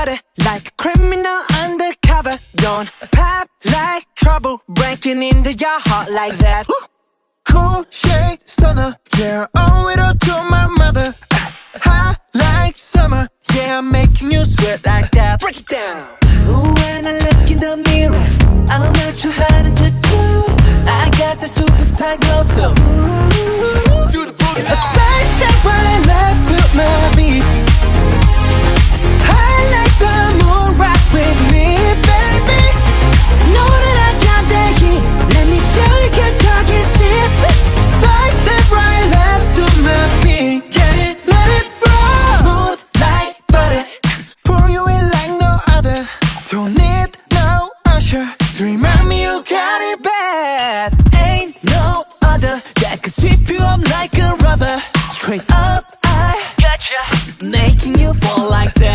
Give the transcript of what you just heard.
butter, like a criminal undercover. Don't pop like trouble, breaking into your heart like that. Cool shade stunner, yeah, owe it all to my mother. Hot like summer, yeah, I'm making you sweat like that. Break it down. Ooh, when I look in the mirror, I'm not too hard to do. I got the superstar glow, so ooh, Do the boogie a side step right left to my beat. I like the moon, rock with me, baby. Know that I got that heat. Let me show you, 'cause talk is cheap. Side step right left to my beat. Get it, let it roll. Smooth like butter. Pour you in like no other. Don't need no usher to remind me you got it bad. Ain't no other that could sweep you up like a rubber. Straight up, I gotcha, making you fall like that.